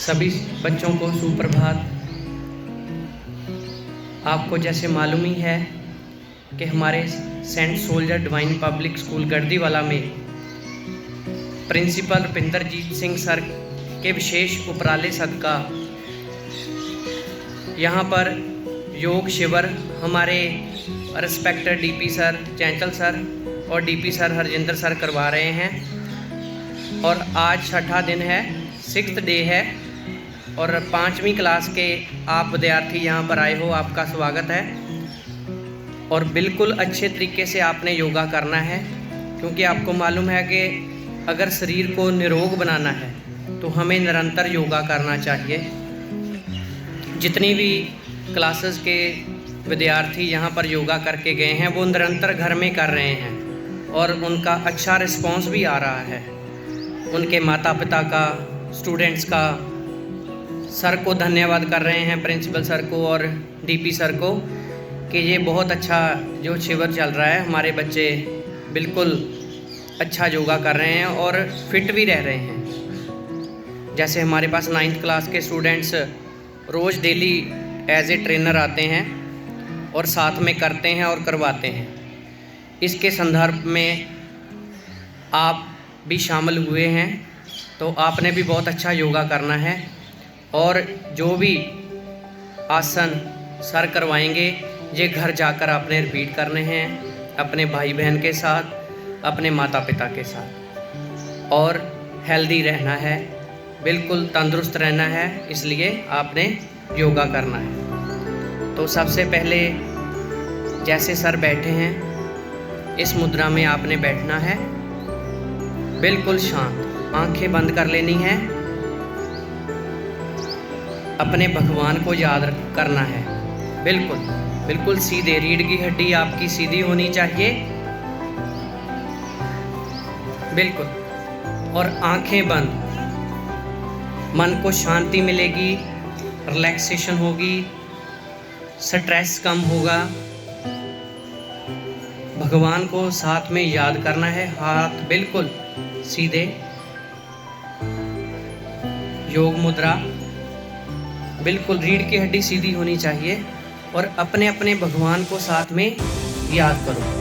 सभी बच्चों को सुप्रभात। आपको जैसे मालूम ही है कि हमारे saint soldier divine public school Garhdiwala में प्रिंसिपल रुपिंदरजीत सिंह सर के विशेष उपराले सदका यहाँ पर योग शिविर हमारे रिस्पेक्टेड डीपी सर चैंचल सर और डीपी सर हरजिंदर सर करवा रहे हैं। और आज छठा दिन है, 6th डे है और 5वीं क्लास के आप विद्यार्थी यहाँ पर आए हो, आपका स्वागत है। और बिल्कुल अच्छे तरीके से आपने योगा करना है, क्योंकि आपको मालूम है कि अगर शरीर को निरोग बनाना है तो हमें निरंतर योगा करना चाहिए। जितनी भी क्लासेस के विद्यार्थी यहाँ पर योगा करके गए हैं वो निरंतर घर में कर रहे हैं और उनका अच्छा रिस्पांस भी आ रहा है। उनके माता पिता का, स्टूडेंट्स का, सर को धन्यवाद कर रहे हैं, प्रिंसिपल सर को और डीपी सर को, कि ये बहुत अच्छा जो शिविर चल रहा है, हमारे बच्चे बिल्कुल अच्छा योगा कर रहे हैं और फिट भी रह रहे हैं। जैसे हमारे पास 9th क्लास के स्टूडेंट्स रोज़ डेली एज ए ट्रेनर आते हैं और साथ में करते हैं और करवाते हैं। इसके संदर्भ में आप भी शामिल हुए हैं तो आपने भी बहुत अच्छा योगा करना है। और जो भी आसन सर करवाएंगे ये घर जाकर आपने रिपीट करने हैं अपने भाई बहन के साथ, अपने माता पिता के साथ। और हेल्दी रहना है, बिल्कुल तंदुरुस्त रहना है, इसलिए आपने योगा करना है। तो सबसे पहले जैसे सर बैठे हैं इस मुद्रा में आपने बैठना है, बिल्कुल शांत, आंखें बंद कर लेनी है, अपने भगवान को याद करना है। बिल्कुल बिल्कुल सीधे, रीढ़ की हड्डी आपकी सीधी होनी चाहिए, बिल्कुल। और आंखें बंद, मन को शांति मिलेगी, रिलैक्सेशन होगी, स्ट्रेस कम होगा। भगवान को साथ में याद करना है, हाथ बिल्कुल सीधे, योग मुद्रा, बिल्कुल रीढ़ की हड्डी सीधी होनी चाहिए और अपने अपने भगवान को साथ में याद करो।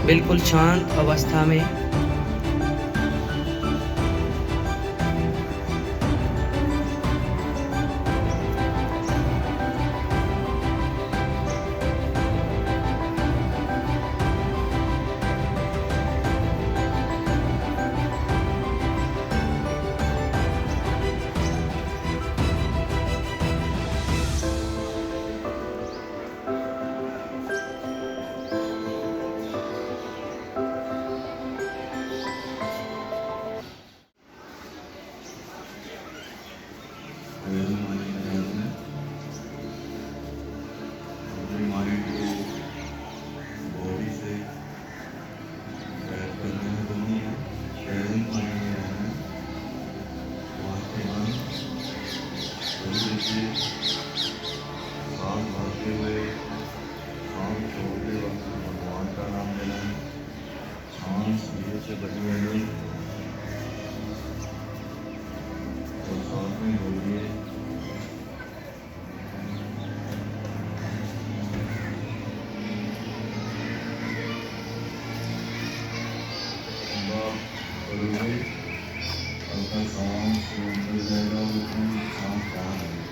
बिल्कुल शांत अवस्था में भगवान का नाम लेना है, सांस धीरे से बची रहनी और साथ में बोलिए हल्का सांस अंदर जाएगा और सांस बाहर आएगी।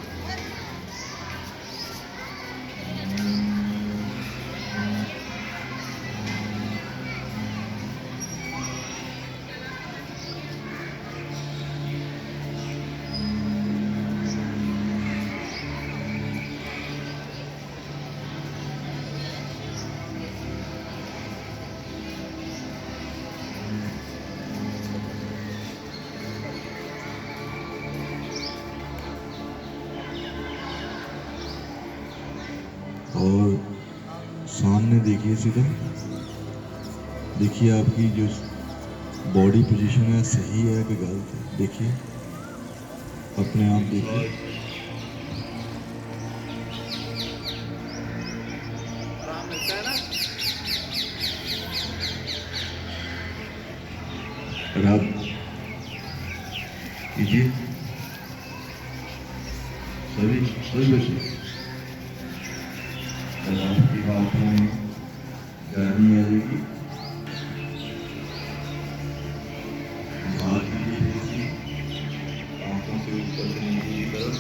और सामने देखिए, सीधा देखिए आपकी जो बॉडी पोजीशन है सही है कि गलत है, देखिए अपने आप देखिए। आराम मिलता है ना। रब कीजिए सभी सभी बच्चे। आपकी बात में गर्मी आ जाएगी। हाथ कीजिए आंखों से ऊपर से नीचे की तरफ।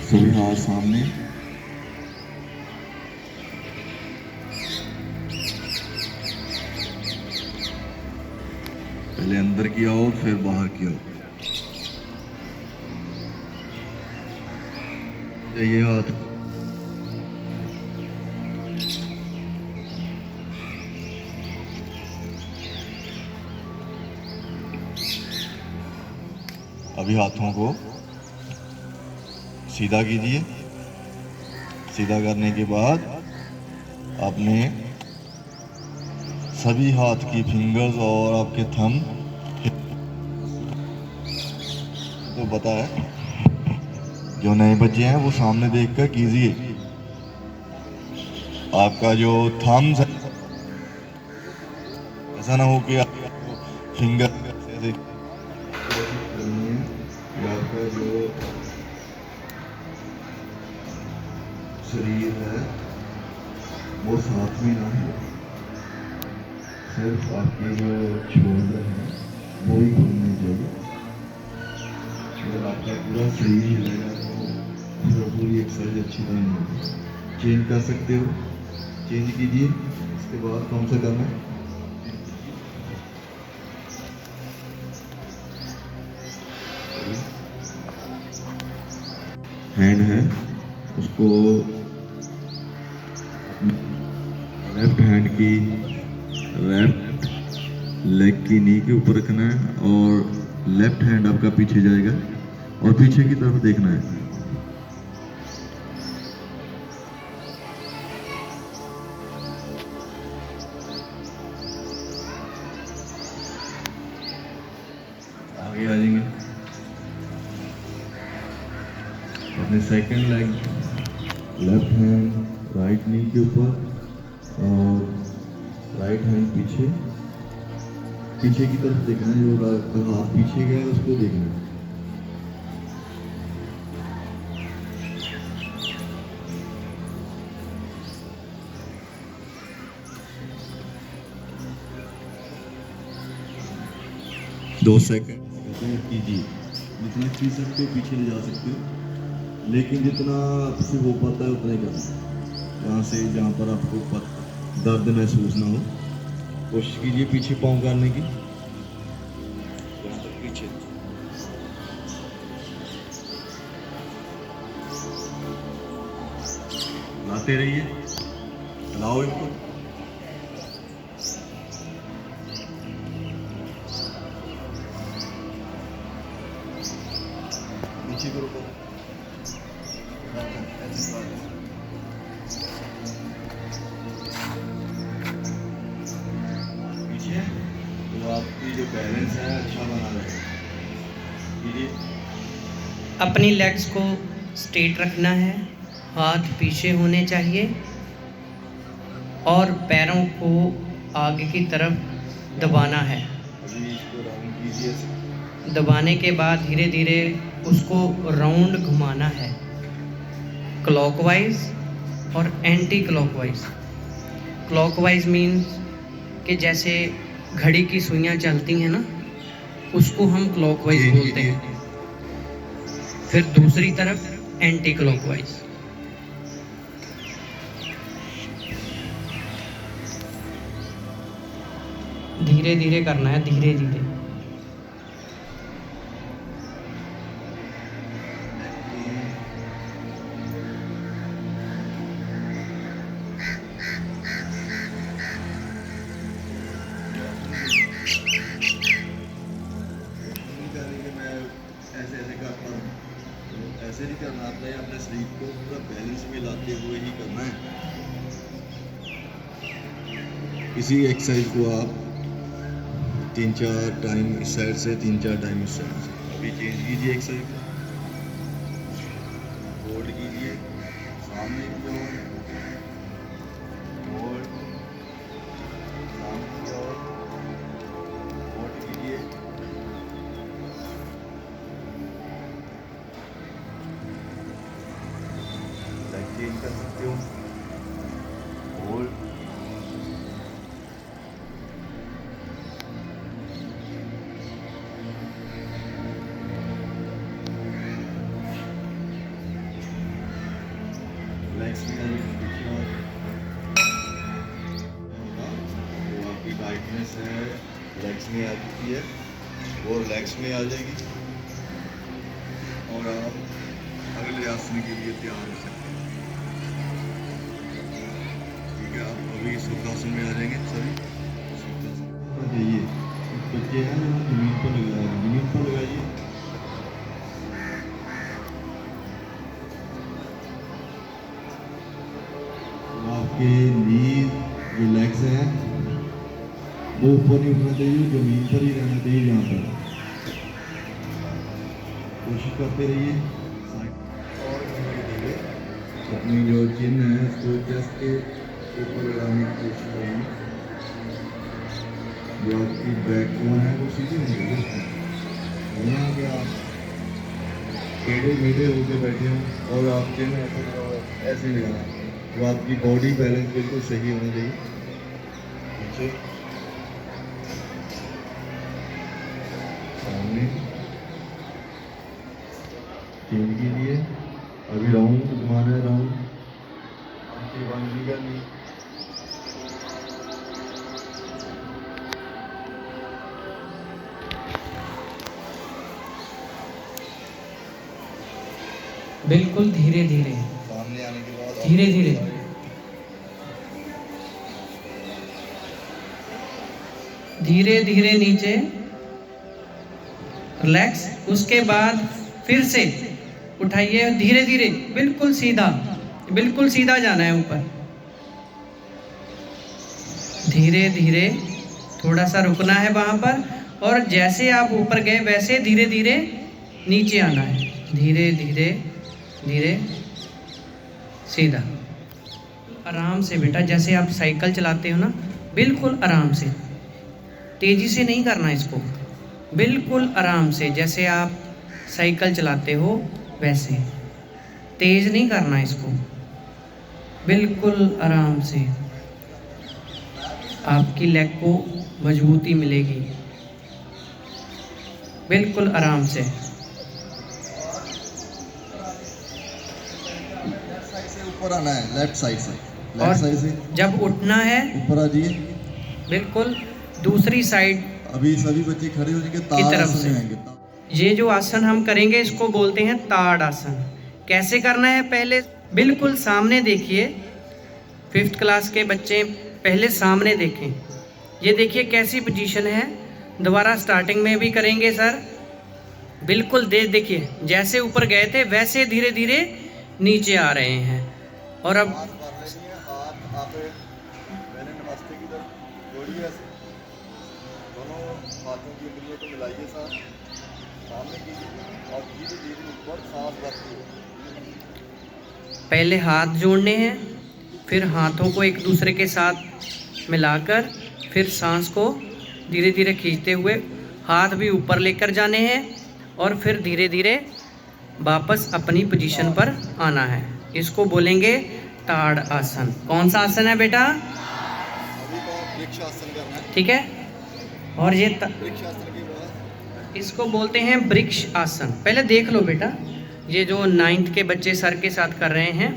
सभी हाथ सामने। पहले अंदर की ओर फिर बाहर की ओर। ये हाथ अभी हाथों को सीधा कीजिए। सीधा करने के बाद अपने सभी हाथ की फिंगर्स और आपके थंब तो पता है, जो नए बच्चे हैं वो सामने देखकर कीजिए। आपका जो थंब्स है ऐसा ना हो कि आपको फिंगर ऐसे आपका जो शरीर है वो साथ में ना हो, सिर्फ आपके जो शोल्डर है वो ही घूमने चाहिए। अगर आपका पूरा शरीर हिलेगा तो पूरा पूरी एक्सरसाइज अच्छी तरह नहीं होगी। चेंज कर सकते हो, चेंज कीजिए। इसके बाद कौन सा करना है? हैंड है उसको लेफ्ट हैंड की लेफ्ट लेग की नी के ऊपर रखना है और लेफ्ट हैंड आपका पीछे जाएगा और पीछे की तरफ देखना है। आगे आ जाएंगे। अपने second leg left hand right knee के ऊपर और राइट हैंड पीछे पीछे की तरफ देखना है। जो हाथ पीछे गया है उसको देखना है। दो सेकंड कीजिए। जितना खींच सकते हो पीछे ले जा सकते हो, लेकिन जितना आपसे हो पाता है उतना ही करना। यहाँ से जहाँ पर आपको दर्द महसूस ना हो, कोशिश कीजिए पीछे पाँव करने की। यहाँ तक पीछे लाते रहिए, लाओ इनको। नीचे करो पीछे, तो आपकी जो बैलेंस है अच्छा बना रहेगा। अपनी लेग्स को स्ट्रेट रखना है, हाथ पीछे होने चाहिए और पैरों को आगे की तरफ दबाना है। अभी इसको राउंड कीजिए। दबाने के बाद धीरे धीरे उसको राउंड घुमाना है, क्लॉकवाइज और एंटी क्लॉकवाइज। क्लॉकवाइज मीन्स कि जैसे घड़ी की सुइयां चलती हैं ना, उसको हम क्लॉकवाइज बोलते हैं। फिर दूसरी तरफ एंटी क्लॉकवाइज। धीरे धीरे करना है, धीरे धीरे। ऐसे नहीं करना, आपने अपने शरीर को पूरा बैलेंस में लाते हुए ही करना है। इसी एक्सरसाइज को आप 3-4 टाइम इस साइड से, 3-4 टाइम इस साइड से। अभी चेंज कीजिए एक्सरसाइज। होल्ड कीजिए, सामने की ओर, होल्ड, सामने की ओर, होल्ड कीजिए, लेग चेंज कर सकते हो, होल्ड, लेग्स में जो आपकी टाइटनेस है लेग्स में आ चुकी है, वो लेग्स में आ जाएगी और आप अगले आसन के लिए तैयार हो सकते हैं। ठीक है, आप अभी सुखासन में आ जाएंगे सभी। सुखासन जाइए, बच्चे हैं जमीन पर लगाइए, जमीन पर लगाइए, आपके नी जो लेग्स हैं वो ऊपर नहीं उठना चाहिए, जमीन पर ही रहना चाहिए। यहाँ पर कोशिश करते रहिए और धीरे अपनी जो चिन है उसको चेस्ट के ऊपर लगाने की कोशिश करेंगे। जो आपकी बैकबोन है वो सीधी नहीं होगी, यहाँ पे आप टेढ़े मेढ़े होके बैठे हो और आप चिन ऐसे लगाना, तो आपकी बॉडी बैलेंस बिल्कुल सही होना चाहिए। पीछे सामने चेंज कीजिए, अभी राउंड घुमाना है, राउंड आंखें बंद नहीं करनी। बिल्कुल धीरे धीरे, सामने आने के बाद धीरे धीरे, धीरे धीरे नीचे रिलैक्स। उसके बाद फिर से उठाइए धीरे धीरे, बिल्कुल सीधा, बिल्कुल सीधा जाना है ऊपर। धीरे धीरे थोड़ा सा रुकना है वहाँ पर, और जैसे आप ऊपर गए वैसे धीरे धीरे नीचे आना है। धीरे धीरे धीरे सीधा, आराम से बेटा, जैसे आप साइकिल चलाते हो ना, बिल्कुल आराम से, तेज़ी से नहीं करना इसको, बिल्कुल आराम से, जैसे आप साइकिल चलाते हो वैसे, तेज़ नहीं करना इसको, बिल्कुल आराम से। आपकी लेग को मजबूती मिलेगी, बिल्कुल आराम से। ऊपर आना है, लेफ्ट साइड से, और लेफ्ट साइड से जब उठना है ऊपर आ जाइए, बिल्कुल दूसरी साइड अभी सभी बच्चे खड़े हो जाएंगे, की तरफ ताड़ासन से। में आएंगे। ये जो आसन हम करेंगे इसको बोलते हैं ताड़ आसन। कैसे करना है, पहले बिल्कुल सामने देखिए, 5th क्लास के बच्चे पहले सामने देखें। ये देखिए कैसी पोजीशन है, दोबारा स्टार्टिंग में भी करेंगे सर, बिल्कुल देखिए जैसे ऊपर गए थे वैसे धीरे धीरे नीचे आ रहे हैं। और अब हाथ आप पहले नमस्ते की तरफ जोड़िए, ऐसे दोनों हाथों की उंगलियों को मिलाइए, सामने कीजिए और धीरे धीरे ऊपर सांस भरती है। पहले हाथ जोड़ने हैं, फिर हाथों को एक दूसरे के साथ मिलाकर, फिर सांस को धीरे धीरे खींचते हुए हाथ भी ऊपर लेकर जाने हैं, और फिर धीरे धीरे वापस अपनी पोजीशन पर आना है। इसको बोलेंगे ताड़ आसन। कौन सा आसन है बेटा? अभी तो वृक्षासन करना है, ठीक है। और ये वृक्षासन के बाद इसको बोलते हैं वृक्ष आसन। पहले देख लो बेटा, ये जो 9th के बच्चे सर के साथ कर रहे हैं,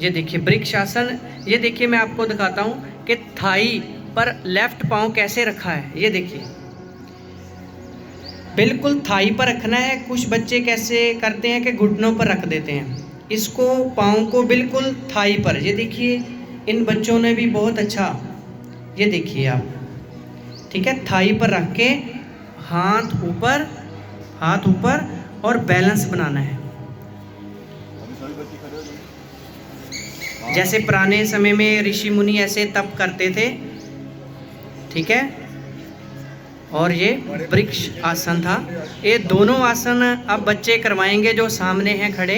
ये देखिए वृक्ष आसन। ये देखिए मैं आपको दिखाता हूँ कि थाई पर लेफ्ट पाँव कैसे रखा है। ये देखिए बिल्कुल थाई पर रखना है। कुछ बच्चे कैसे करते हैं कि घुटनों पर रख देते हैं इसको, पाँव को बिल्कुल थाई पर। ये देखिए इन बच्चों ने भी बहुत अच्छा, ये देखिए आप, ठीक है, थाई पर रख के हाथ ऊपर, हाथ ऊपर, और बैलेंस बनाना है। अभी सभी बच्चे खड़े हो जाएंगे। जैसे पुराने समय में ऋषि मुनि ऐसे तप करते थे, ठीक है। और ये वृक्ष आसन था। ये दोनों आसन अब बच्चे करवाएंगे जो सामने हैं खड़े।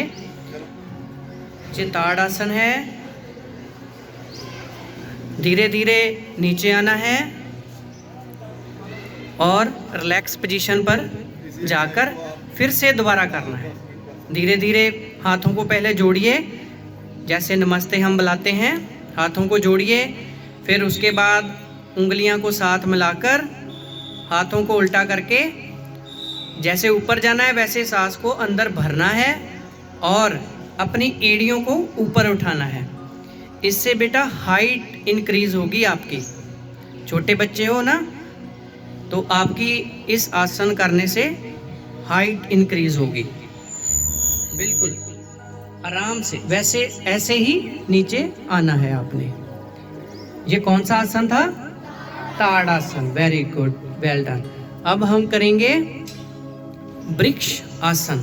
ये ताड़ासन है। धीरे धीरे नीचे आना है और रिलैक्स पोजीशन पर जाकर फिर से दोबारा करना है। धीरे धीरे हाथों को पहले जोड़िए, जैसे नमस्ते हम बुलाते हैं, हाथों को जोड़िए। फिर उसके बाद उंगलियां को साथ मिलाकर हाथों को उल्टा करके जैसे ऊपर जाना है वैसे सांस को अंदर भरना है और अपनी एड़ियों को ऊपर उठाना है। इससे बेटा हाइट इंक्रीज होगी आपकी। छोटे बच्चे हो ना, तो आपकी इस आसन करने से हाइट इंक्रीज होगी। बिल्कुल आराम से, वैसे ऐसे ही नीचे आना है आपने। ये कौन सा आसन था? ताड़ासन। Very good, well done. अब हम करेंगे वृक्ष आसन।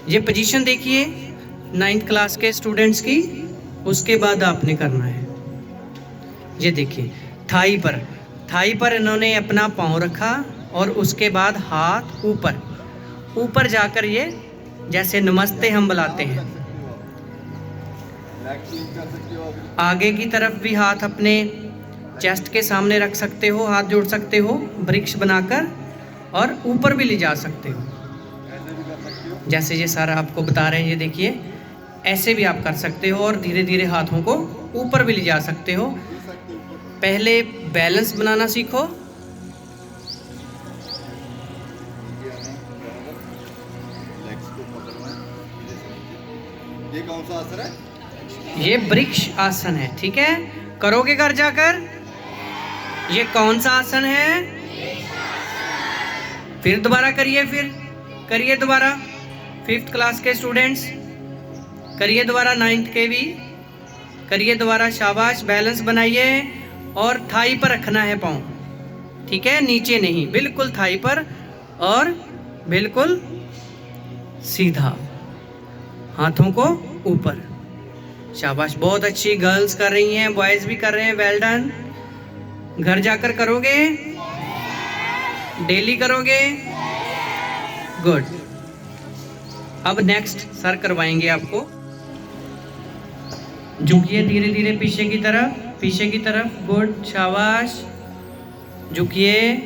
ये पोजीशन देखिए 9th क्लास के स्टूडेंट्स की, उसके बाद आपने करना है। ये देखिए थाई पर इन्होंने अपना पाँव रखा और उसके बाद हाथ ऊपर जाकर ये जैसे नमस्ते हम बुलाते हैं। आगे की तरफ भी हाथ अपने चेस्ट के सामने रख सकते हो, हाथ जोड़ सकते हो वृक्ष बनाकर, और ऊपर भी ले जा सकते हो। जैसे ये सारा आपको बता रहे हैं, ये देखिए ऐसे भी आप कर सकते हो और धीरे धीरे हाथों को ऊपर भी ले जा सकते हो। पहले बैलेंस बनाना सीखो। ये कौन सा आसन है? ये वृक्ष आसन है, ठीक है? करोगे घर जाकर? ये कौन सा आसन है? फिर दोबारा करिए, फिर करिए दोबारा। 5th क्लास के स्टूडेंट्स करिए दोबारा, 9th के भी करिए दोबारा। शाबाश, बैलेंस बनाइए और थाई पर रखना है पाँव, ठीक है? नीचे नहीं, बिल्कुल थाई पर और बिल्कुल सीधा, हाथों को ऊपर। शाबाश, बहुत अच्छी। गर्ल्स कर रही हैं, बॉयज भी कर रहे हैं, वेल डन। घर जाकर करोगे? डेली करोगे? गुड। अब नेक्स्ट सर करवाएंगे आपको। झुकिए धीरे धीरे पीछे की तरफ। गुड, शाबाश। झुकिए,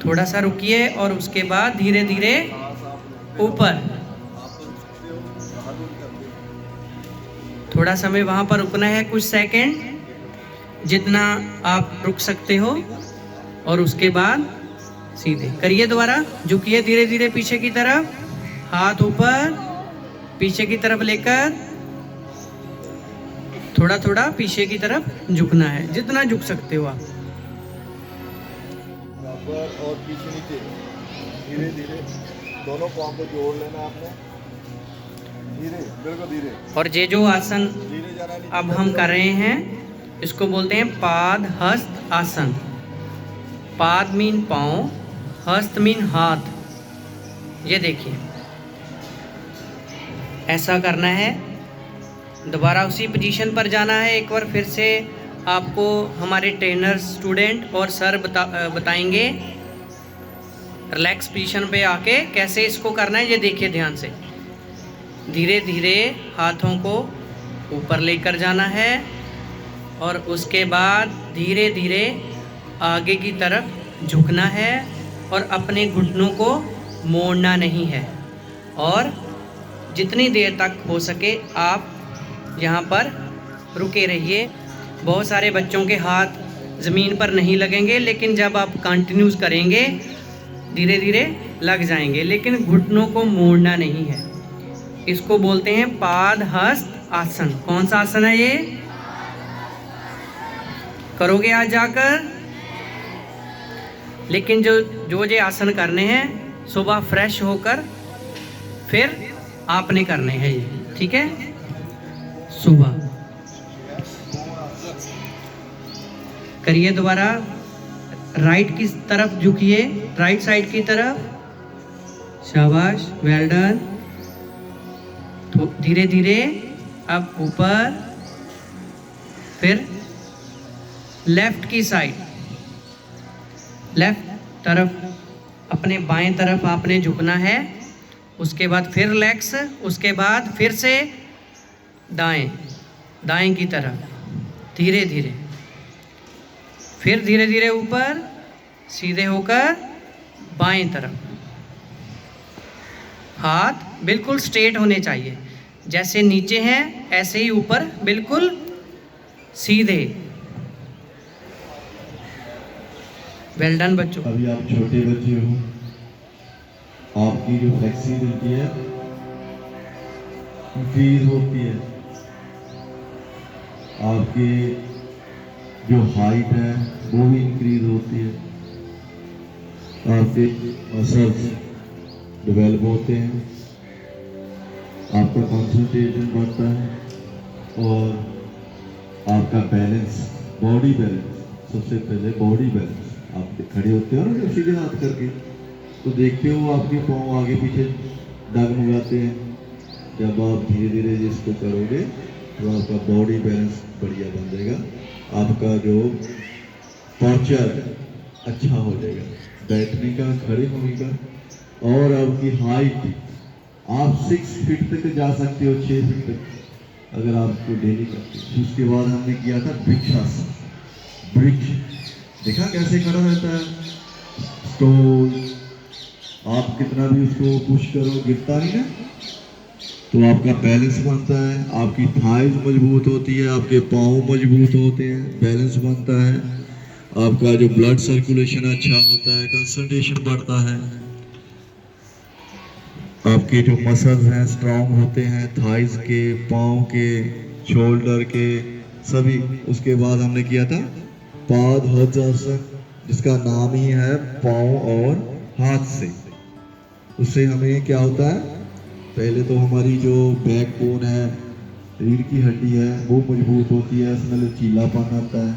थोड़ा सा रुकिए और उसके बाद धीरे धीरे ऊपर। थोड़ा समय वहां पर रुकना है, कुछ सेकंड जितना आप रुक सकते हो, और उसके बाद सीधे करिए दोबारा। झुकिए धीरे धीरे पीछे की तरफ, हाथ ऊपर, पीछे की तरफ लेकर थोड़ा थोड़ा पीछे की तरफ झुकना है, जितना झुक सकते हो आप। बराबर और पीछे नीचे, धीरे धीरे दोनों पाँव को जोड़ लेना आपने, धीरे, बिल्कुल धीरे। और ये जो आसन अब हम कर रहे हैं इसको बोलते हैं पाद हस्त आसन। पाद मीन पाँव, हस्त मीन हाथ। ये देखिए ऐसा करना है, दोबारा उसी पोजीशन पर जाना है। एक बार फिर से आपको हमारे ट्रेनर, स्टूडेंट और सर बताएंगे रिलैक्स पोजीशन पे आके कैसे इसको करना है। ये देखिए ध्यान से, धीरे धीरे हाथों को ऊपर लेकर जाना है और उसके बाद धीरे धीरे आगे की तरफ झुकना है और अपने घुटनों को मोड़ना नहीं है। और जितनी देर तक हो सके आप यहाँ पर रुके रहिए। बहुत सारे बच्चों के हाथ ज़मीन पर नहीं लगेंगे, लेकिन जब आप कंटिन्यूस करेंगे धीरे धीरे लग जाएंगे, लेकिन घुटनों को मोड़ना नहीं है। इसको बोलते हैं पाद हस्त आसन। कौन सा आसन है ये? करोगे आज जाकर? लेकिन जो ये आसन करने हैं सुबह फ्रेश होकर फिर आपने करने हैं ये, ठीक है? सुबह करिए दोबारा। राइट की तरफ झुकिए, राइट साइड की तरफ। शाबाश, वेल डन। धीरे धीरे अब ऊपर, फिर लेफ्ट की साइड, लेफ्ट तरफ, अपने बाएं तरफ आपने झुकना है। उसके बाद फिर रिलैक्स, उसके बाद फिर से दाएं की तरफ धीरे धीरे, फिर धीरे धीरे ऊपर सीधे होकर बाएं तरफ। हाथ बिल्कुल स्ट्रेट होने चाहिए, जैसे नीचे हैं ऐसे ही ऊपर बिल्कुल सीधे। वेल डन बच्चों। अभी आप छोटे बच्चे हो, आपकी जो फ्लेक्सिबिलिटी है इंक्रीज होती है, आपकी जो हाइट है वो भी इंक्रीज होती है, आपके मसल्स डेवलप होते हैं, आपका कंसंट्रेशन बढ़ता है और आपका बैलेंस, बॉडी बैलेंस, सबसे पहले बॉडी बैलेंस। आप खड़े होते हो ना जब सीधे हाथ करके, तो देखते हो आपके पाँव आगे पीछे डगमगाते हैं। जब आप धीरे धीरे जिसको करोगे तो आपका बॉडी बैलेंस बढ़िया बन जाएगा, आपका जो पोस्चर अच्छा हो जाएगा, बैठने का, खड़े होने का। और आपकी हाइट, आप 6 फीट तक जा सकते हो, 6 फीट तक, अगर आपको डेली करते हो। उसके बाद हमने किया था वृक्षासन। वृक्ष देखा कैसे खड़ा रहता है, स्टोन, आप कितना भी उसको पुश करो गिरता नहीं ना, तो आपका बैलेंस बनता है, आपकी थाइज मजबूत होती है, आपके पाँव मजबूत होते हैं, बैलेंस बनता है, आपका जो ब्लड सर्कुलेशन अच्छा होता है, कंसंट्रेशन बढ़ता है, आपके जो मसल्स हैं स्ट्रांग होते हैं, थाइज के, पाँव के, शोल्डर के सभी। उसके बाद हमने किया था पादहस्तासन, जिसका नाम ही है पाँव और हाथ से। उससे हमें क्या होता है, पहले तो हमारी जो बैकबोन है, रीढ़ की हड्डी है, वो मजबूत होती है, उसमें लचीलापन आता है।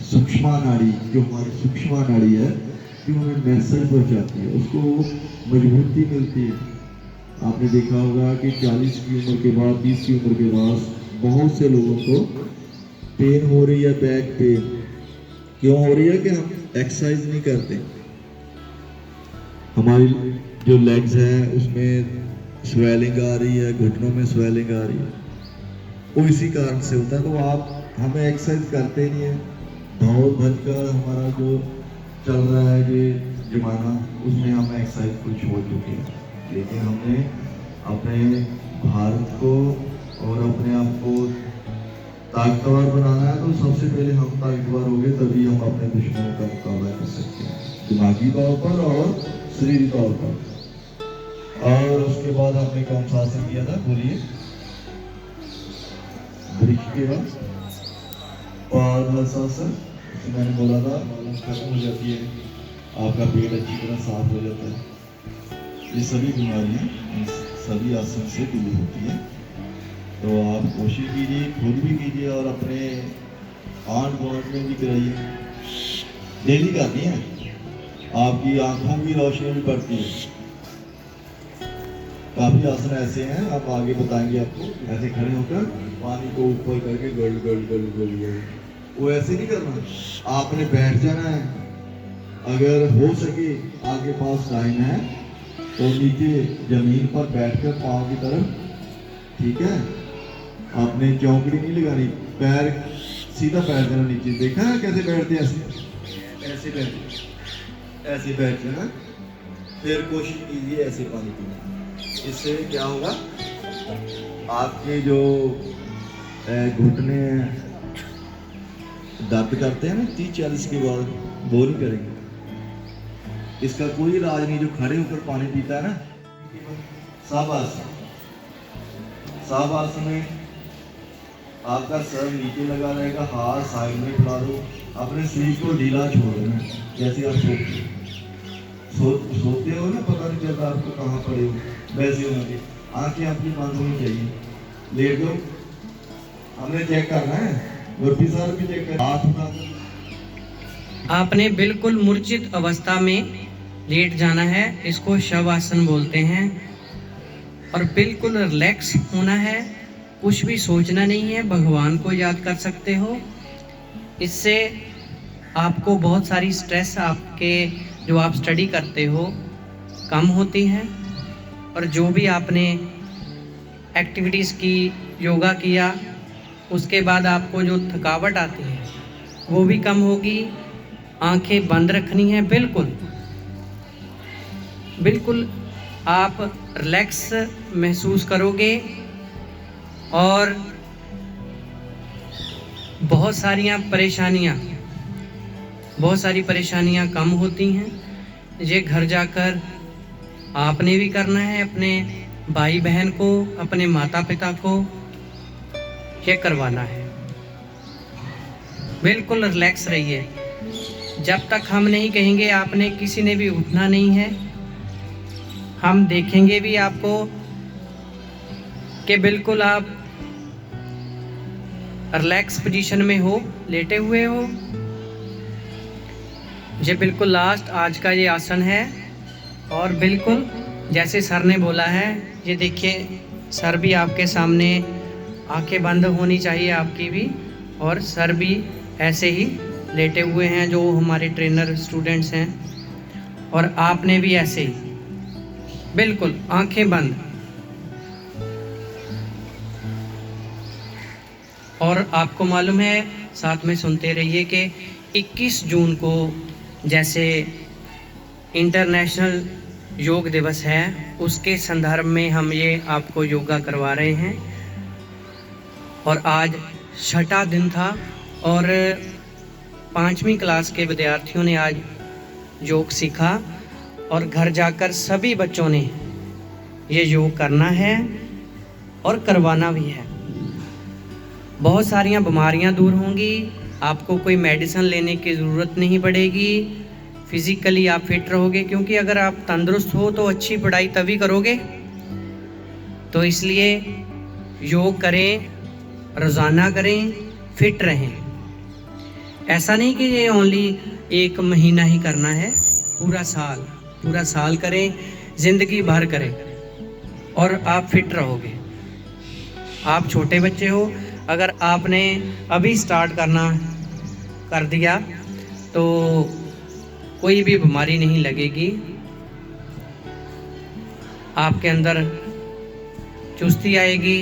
सूक्ष्म नाड़ी, जो हमारी सूक्ष्म नाड़ी है, जो हमें मैसेज पहुँचाती है, उसको मजबूती मिलती है। आपने देखा होगा कि 40 की उम्र के बाद, 30 की उम्र के बाद बहुत से लोगों को पेन हो रही है, बैक पेन। क्यों हो रही है कि हम एक्सरसाइज नहीं करते, हमारी जो लेग्स हैं उसमें स्वेलिंग आ रही है, घुटनों में स्वेलिंग आ रही है, वो इसी कारण से होता है। तो हमें एक्सरसाइज करते नहीं है, दौड़ भज कर हमारा जो चल रहा है ये जमाना, उसमें हम एक्सरसाइज को छोड़ चुके हैं। लेकिन हमने अपने भारत को और अपने आप को ताकतवर बनाना है, तो सबसे पहले हम ताकतवर हो गए, तभी हम अपने दुश्मनों का मुकाबला कर सकते हैं, दिमागी तौर पर और शरीरी तौर पर। और उसके बाद हमने कौन सा आसन किया था, बोलिए? वृक्ष के बाद पादहस्तासन, मैंने बोला था मालूम खत्म हो जाती है, आपका पेट अच्छी तरह साफ हो जाता है। ये सभी बीमारियां इन सभी आसन से दूर होती है। तो आप कोशिश कीजिए, खुद भी कीजिए और अपने आंट गुआंट में भी कराइए, डेली करनी है, आपकी आंखों की रोशनी भी बढ़ती है। काफी आसन ऐसे हैं, आप आगे बताएंगे आपको। ऐसे खड़े होकर पानी को ऊपर करके गल गल गल गल गल, वो ऐसे नहीं करना, आपने बैठ जाना है। अगर हो सके आगे पास टाइम है तो नीचे जमीन पर बैठकर पाँव की तरफ, ठीक है, आपने चौकड़ी नहीं लगानी, पैर सीधा पैर देना नीचे। देखा है कैसे बैठते हैं, ऐसे बैठते, ऐसे बैठ जाना। फिर कोशिश कीजिए ऐसे पानी पीना, इससे क्या होगा, आपके जो घुटने दर्द करते हैं ना 30-40 के बाद, वो नहीं करेंगे। इसका कोई इलाज नहीं, जो खड़े होकर पानी पीता है ना। साबासन, साबासन में आपका सर नीचे लगा रहेगा, हाथ साइड में फैला दो, अपने शरीर को ढीला छोड़ देना, जैसे आप सोते हो ना, पता नहीं चलता आपको कहाँ पड़े हो, वैसे होना चाहिए। आंखें आपकी बंद होनी चाहिए, लेट दो, हमने चेक करना है, रोटी सार भी चेक कर, हाथ उठा। आपने बिल्कुल मूर्छित अवस्था में लेट जाना है, इसको शवासन बोलते हैं। और बिल्कुल रिलैक्स होना है, कुछ भी सोचना नहीं है, भगवान को याद कर सकते हो। इससे आपको बहुत सारी स्ट्रेस, आपके जो आप स्टडी करते हो, कम होती है। और जो भी आपने एक्टिविटीज़ की, योगा किया, उसके बाद आपको जो थकावट आती है वो भी कम होगी। आंखें बंद रखनी है, बिल्कुल बिल्कुल आप रिलैक्स महसूस करोगे और बहुत सारी परेशानियां कम होती हैं। ये घर जाकर आपने भी करना है, अपने भाई बहन को, अपने माता पिता को ये करवाना है। बिल्कुल रिलैक्स रहिए। जब तक हम नहीं कहेंगे आपने किसी ने भी उठना नहीं है। हम देखेंगे भी आपको कि बिल्कुल आप रिलैक्स पोजीशन में हो, लेटे हुए हो। ये बिल्कुल लास्ट आज का ये आसन है और बिल्कुल जैसे सर ने बोला है, ये देखिए सर भी आपके सामने, आंखें बंद होनी चाहिए आपकी भी, और सर भी ऐसे ही लेटे हुए हैं जो हमारे ट्रेनर स्टूडेंट्स हैं, और आपने भी ऐसे ही बिल्कुल आंखें बंद। और आपको मालूम है, साथ में सुनते रहिए कि 21 जून को जैसे इंटरनेशनल योग दिवस है, उसके संदर्भ में हम ये आपको योगा करवा रहे हैं। और आज छठा दिन था और 5वीं क्लास के विद्यार्थियों ने आज योग सीखा और घर जाकर सभी बच्चों ने ये योग करना है और करवाना भी है। बहुत सारियां बीमारियां दूर होंगी, आपको कोई मेडिसिन लेने की ज़रूरत नहीं पड़ेगी। फिज़िकली आप फिट रहोगे, क्योंकि अगर आप तंदुरुस्त हो तो अच्छी पढ़ाई तभी करोगे। तो इसलिए योग करें, रोज़ाना करें, फिट रहें। ऐसा नहीं कि ये ओनली 1 महीना ही करना है, पूरा साल करें, ज़िंदगी भर करें और आप फिट रहोगे। आप छोटे बच्चे हो, अगर आपने अभी स्टार्ट कर दिया तो कोई भी बीमारी नहीं लगेगी, आपके अंदर चुस्ती आएगी,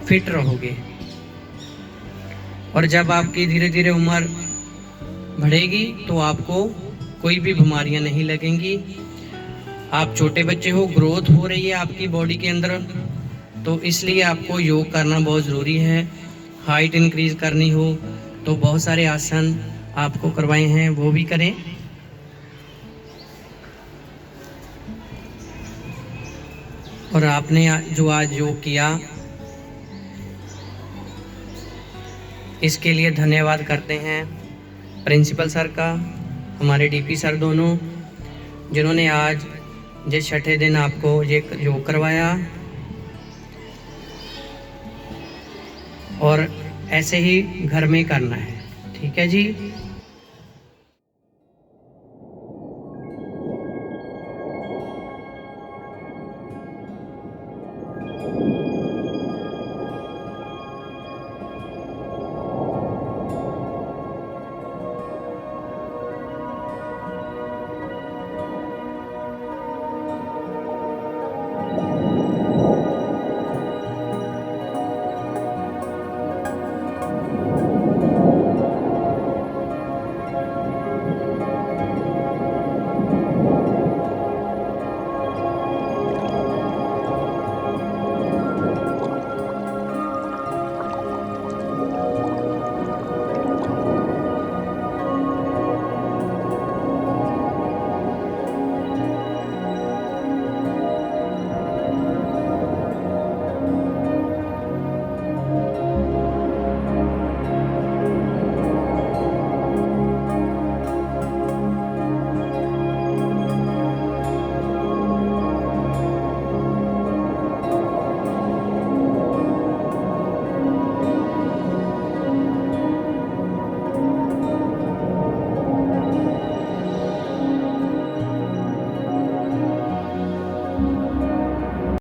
फिट रहोगे। और जब आपकी धीरे धीरे उम्र बढ़ेगी तो आपको कोई भी बीमारियां नहीं लगेंगी। आप छोटे बच्चे हो, ग्रोथ हो रही है आपकी बॉडी के अंदर, तो इसलिए आपको योग करना बहुत ज़रूरी है। हाइट इंक्रीज करनी हो तो बहुत सारे आसन आपको करवाए हैं, वो भी करें। और आपने जो आज योग किया, इसके लिए धन्यवाद करते हैं प्रिंसिपल सर का, हमारे डीपी सर दोनों, जिन्होंने आज ये छठे दिन आपको ये योग करवाया। और ऐसे ही घर में करना है, ठीक है जी।